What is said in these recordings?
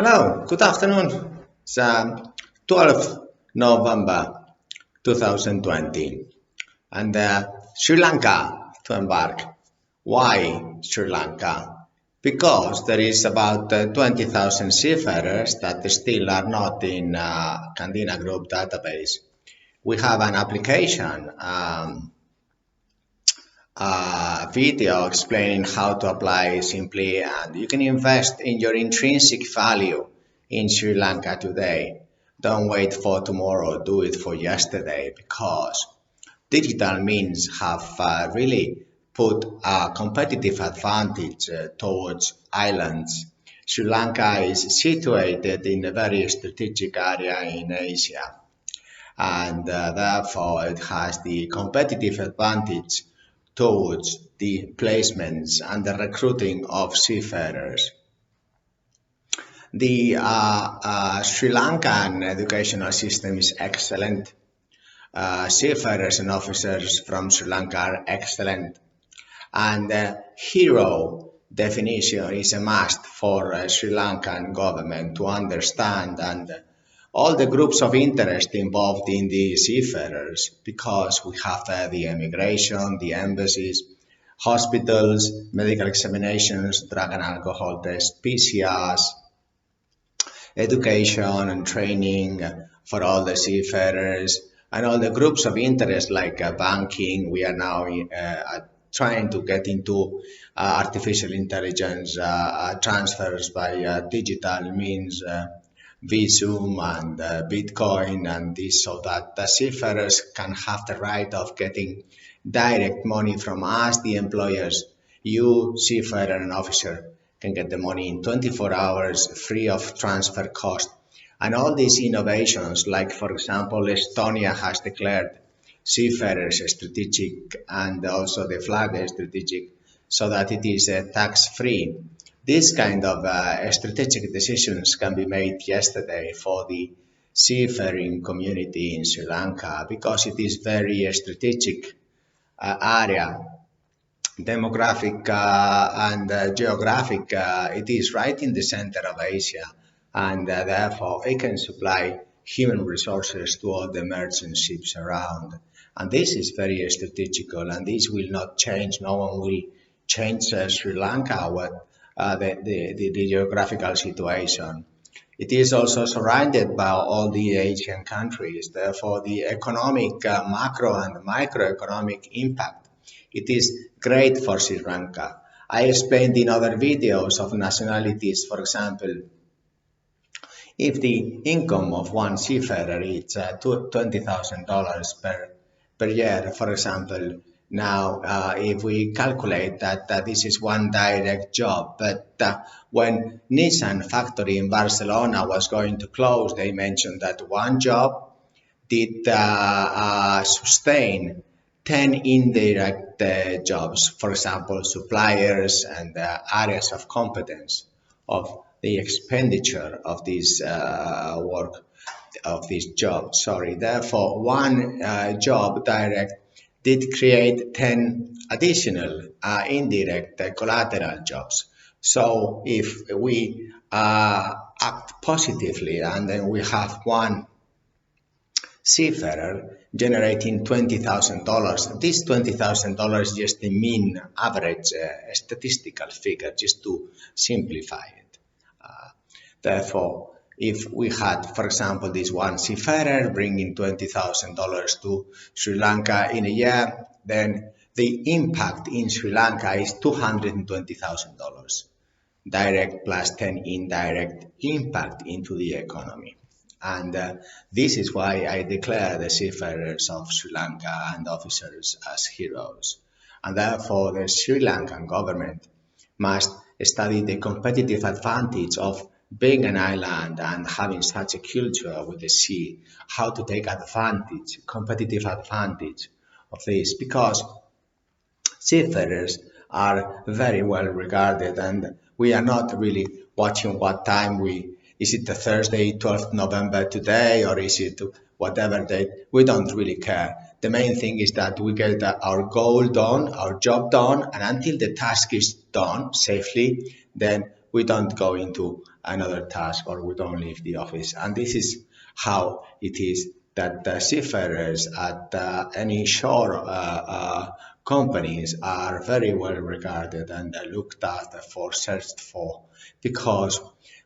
Hello, good afternoon. It's 12th November 2020 and Sri Lanka to embark. Why Sri Lanka? Because there is about 20,000 seafarers that still are not in Candina group database. We have an application video explaining how to apply simply, and you can invest in your intrinsic value in Sri Lanka today. Don't wait for tomorrow, do it for yesterday, because digital means have really put a competitive advantage towards islands. Sri Lanka is situated in a very strategic area in Asia, and therefore it has the competitive advantage towards the placements and the recruiting of seafarers. The Sri Lankan educational system is excellent. Seafarers and officers from Sri Lanka are excellent, and hero definition is a must for Sri Lankan government to understand, and all the groups of interest involved in the seafarers, because we have the immigration, the embassies, hospitals, medical examinations, drug and alcohol tests, PCRs, education and training for all the seafarers, and all the groups of interest like banking. We are now trying to get into artificial intelligence transfers by digital means, Visum and Bitcoin and this, so that the seafarers can have the right of getting direct money from us, the employers. You, seafarer and officer, can get the money in 24 hours free of transfer cost. And all these innovations, like for example, Estonia has declared seafarers strategic and also the flag strategic, so that it is tax free. These kind of strategic decisions can be made yesterday for the seafaring community in Sri Lanka, because it is very strategic area, demographic and geographic. It is right in the center of Asia, and therefore it can supply human resources to all the merchant ships around. And this is very strategical, and this will not change. No one will change Sri Lanka with the geographical situation. It is also surrounded by all the Asian countries. Therefore, the economic, macro and microeconomic impact, it is great for Sri Lanka. I explained in other videos of nationalities, for example, if the income of one seafarer is $20,000 per year, for example, now if we calculate that this is one direct job, but when Nissan factory in Barcelona was going to close, they mentioned that one job did sustain 10 indirect jobs, for example, suppliers and areas of competence of the expenditure of this work, of this job. Sorry. Therefore, one job direct did create 10 additional indirect collateral jobs. So if we act positively, and then we have one seafarer generating $20,000. This $20,000 is just the mean average statistical figure, just to simplify it. Therefore, if we had, for example, this one seafarer bringing $20,000 to Sri Lanka in a year, then the impact in Sri Lanka is $220,000, direct plus 10 indirect impact into the economy. And this is why I declare the seafarers of Sri Lanka and officers as heroes. And therefore, the Sri Lankan government must study the competitive advantage of being an island and having such a culture with the sea, how to take advantage, competitive advantage of this, because seafarers are very well regarded, and we are not really watching what time is it the Thursday, 12th November today, or is it whatever date? We don't really care. The main thing is that we get our goal done, our job done, and until the task is done safely, then we don't go into another task or we don't leave the office. And this is how it is that seafarers at any shore companies are very well regarded and looked after for, searched for, because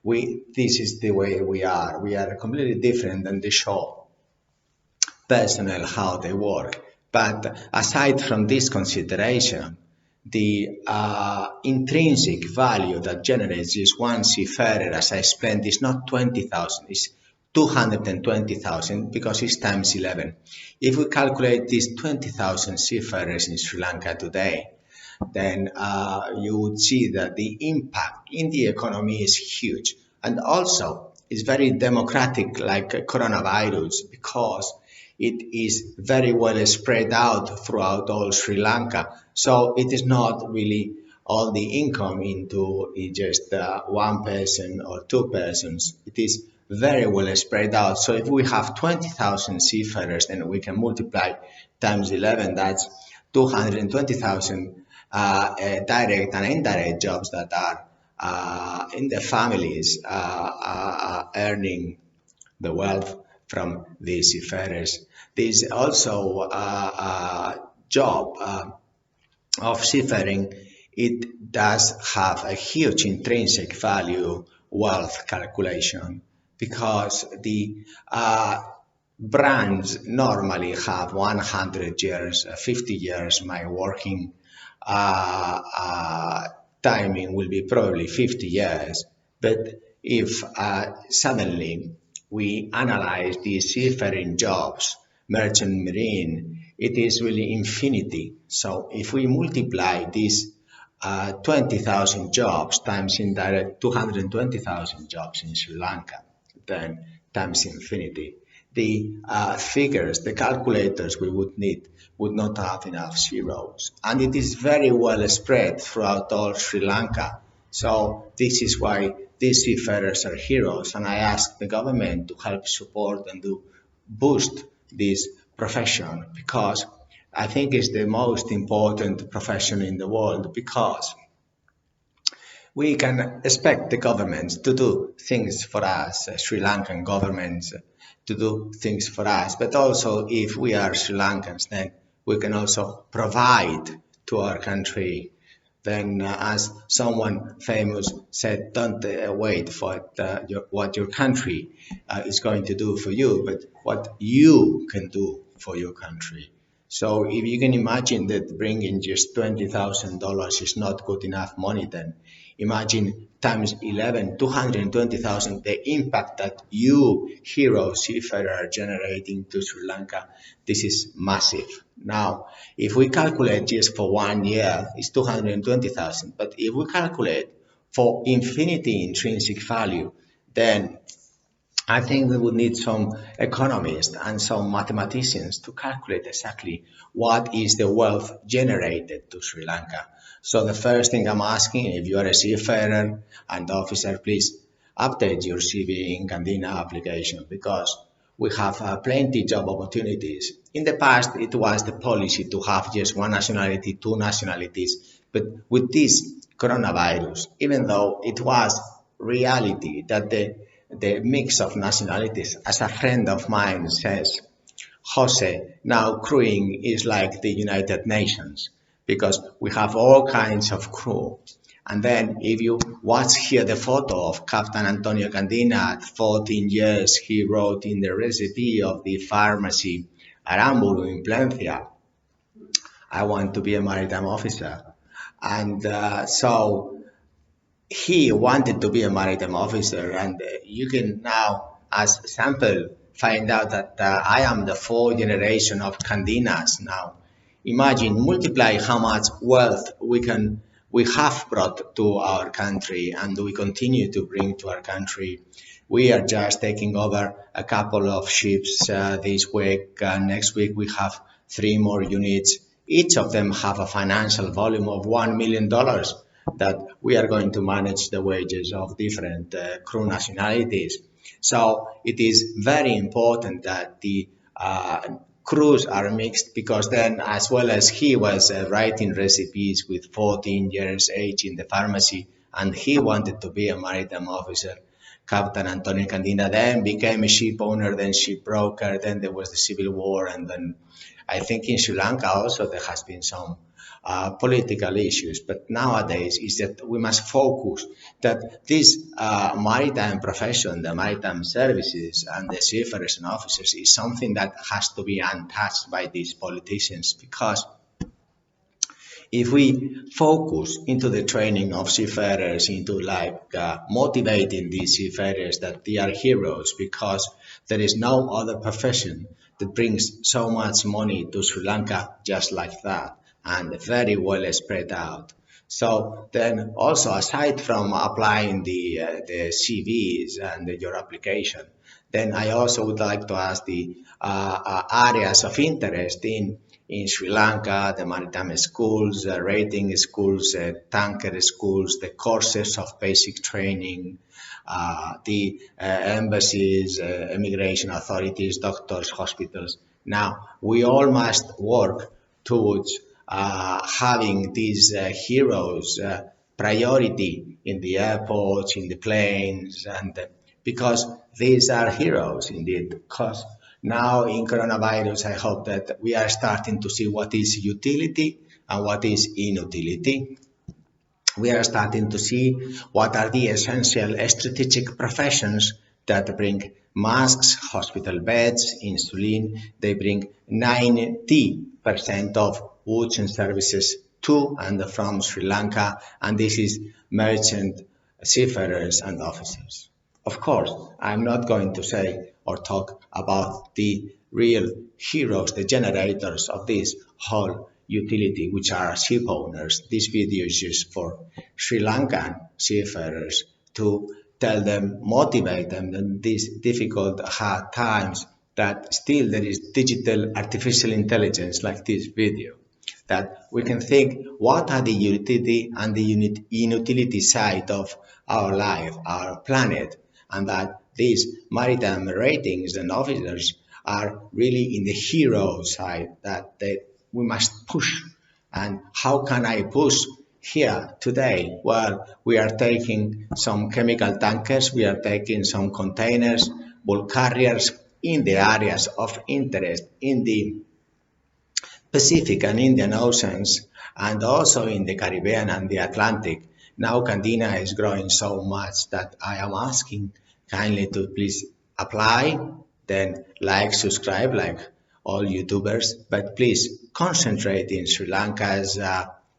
this is the way we are. We are completely different than the shore personnel, how they work. But aside from this consideration, the intrinsic value that generates this one seafarer, as I explained, is not 20,000, it's 220,000 because it's times 11. If we calculate these 20,000 seafarers in Sri Lanka today, then you would see that the impact in the economy is huge. And also, it's very democratic, like coronavirus, because it is very well spread out throughout all Sri Lanka. So it is not really all the income into just one person or two persons. It is very well spread out. So if we have 20,000 seafarers, then we can multiply times 11. That's 220,000 direct and indirect jobs that are in the families earning the wealth from these seafarers. This also job of seafaring, it does have a huge intrinsic value wealth calculation, because the brands normally have 100 years, 50 years. My working timing will be probably 50 years. But if suddenly we analyze these seafaring jobs, merchant marine, it is really infinity. So if we multiply these 20,000 jobs times indirect 220,000 jobs in Sri Lanka, then times infinity, the figures, the calculators we would need would not have enough zeros. And it is very well spread throughout all Sri Lanka. So this is why these seafarers are heroes. And I ask the government to help support and to boost this profession, because I think it's the most important profession in the world, because we can expect the governments to do things for us, Sri Lankan governments to do things for us, but also if we are Sri Lankans, then we can also provide to our country. Then, as someone famous said, don't wait for what your country is going to do for you, but what you can do for your country. So if you can imagine that bringing just $20,000 is not good enough money, then imagine times 11, 220,000, the impact that you, hero seafarer, are generating to Sri Lanka. This is massive. Now, if we calculate just for 1 year, it's 220,000. But if we calculate for infinity intrinsic value, then I think we would need some economists and some mathematicians to calculate exactly what is the wealth generated to Sri Lanka. So the first thing I'm asking, if you are a seafarer and officer, please update your CV in Candina application, because we have plenty job opportunities. In the past, it was the policy to have just one nationality, two nationalities. But with this coronavirus, even though it was reality that the mix of nationalities, as a friend of mine says, Jose, now crewing is like the United Nations, because we have all kinds of crew. And then if you watch here the photo of Captain Antonio Candina at 14 years, he wrote in the recipe of the pharmacy Aramburu in Plencia, I want to be a maritime officer. And so he wanted to be a maritime officer, and you can now, as a sample, find out that I am the fourth generation of Candinas now. Imagine, multiply how much wealth we have brought to our country, and we continue to bring to our country. We are just taking over a couple of ships this week. Next week we have 3 more units. Each of them have a financial volume of $1 million that we are going to manage the wages of different crew nationalities. So it is very important that the crews are mixed, because then, as well as he was writing recipes with 14 years age in the pharmacy, and he wanted to be a maritime officer. Captain Antonio Candina then became a ship owner, then ship broker, then there was the civil war, and then I think in Sri Lanka also there has been some political issues. But nowadays is that we must focus that this maritime profession, the maritime services and the seafarers and officers is something that has to be untouched by these politicians, because if we focus into the training of seafarers, into like motivating these seafarers that they are heroes, because there is no other profession that brings so much money to Sri Lanka just like that, and very well spread out. So then also aside from applying the CVs and your application, then I also would like to ask the areas of interest in Sri Lanka, the maritime schools, rating schools, tanker schools, the courses of basic training, the embassies, immigration authorities, doctors, hospitals. Now, we all must work towards having these heroes priority in the airports, in the planes, and because these are heroes indeed. Because now in coronavirus, I hope that we are starting to see what is utility and what is inutility. We are starting to see what are the essential strategic professions that bring masks, hospital beds, insulin. They bring 90% of goods and services to and from Sri Lanka, and this is merchant seafarers and officers. Of course, I'm not going to say or talk about the real heroes, the generators of this whole utility, which are ship owners. This video is used for Sri Lankan seafarers to tell them, motivate them in these difficult, hard times, that still there is digital artificial intelligence like this video, that we can think what are the utility and the inutility side of our life, our planet, and that these maritime ratings and officers are really in the hero side that we must push. And how can I push here today? Well, we are taking some chemical tankers, we are taking some containers, bulk carriers in the areas of interest in the Pacific and Indian Oceans, and also in the Caribbean and the Atlantic. Now Candina is growing so much that I am asking kindly to please apply, then like, subscribe, like all YouTubers, but please concentrate in Sri Lanka's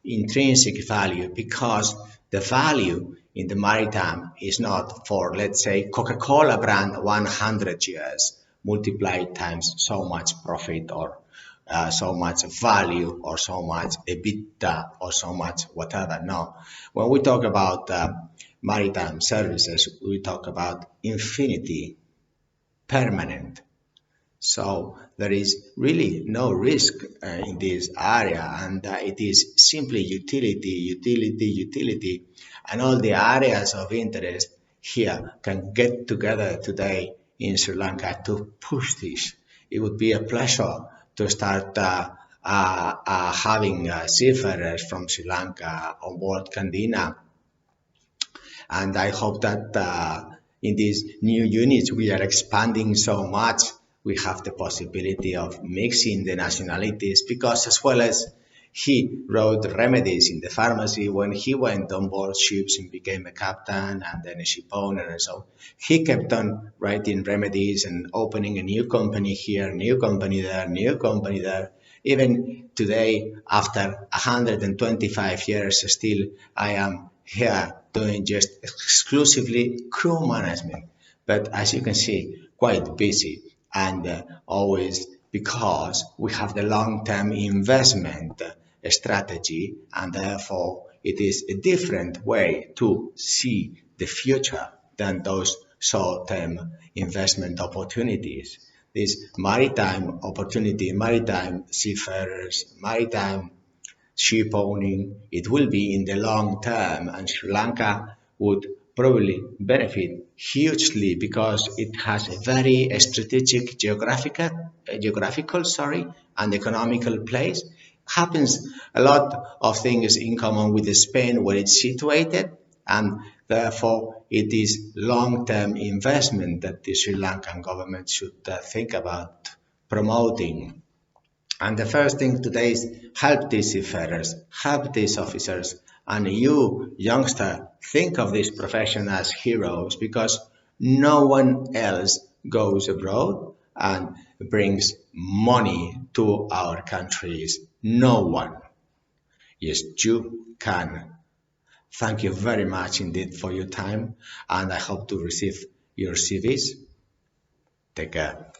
intrinsic value, because the value in the maritime is not for, let's say, Coca-Cola brand 100 years multiplied times so much profit or so much value or so much EBITDA or so much whatever. No, when we talk about maritime services, we talk about infinity, permanent. So there is really no risk in this area, and it is simply utility, utility, utility, and all the areas of interest here can get together today in Sri Lanka to push this. It would be a pleasure to start having seafarers from Sri Lanka on board Candina, and I hope that in these new units we are expanding so much. We have the possibility of mixing the nationalities, because as well as he wrote remedies in the pharmacy when he went on board ships and became a captain and then a ship owner, and so he kept on writing remedies and opening a new company here, new company there, new company there. Even today, after 125 years, still I am here doing just exclusively crew management. But as you can see, quite busy, and always because we have the long-term investment strategy, and therefore it is a different way to see the future than those short-term investment opportunities. This maritime opportunity, maritime seafarers, maritime ship owning, it will be in the long term, and Sri Lanka would probably benefit hugely because it has a very strategic geographical, and economical place. Happens a lot of things in common with Spain where it's situated, And therefore, it is long-term investment that the Sri Lankan government should think about promoting. And the first thing today is help these seafarers, help these officers, and you, youngster, think of these profession as heroes because no one else goes abroad and brings money to our countries. No one. Yes, you can. Thank you very much indeed for your time, and I hope to receive your CVs. Take care.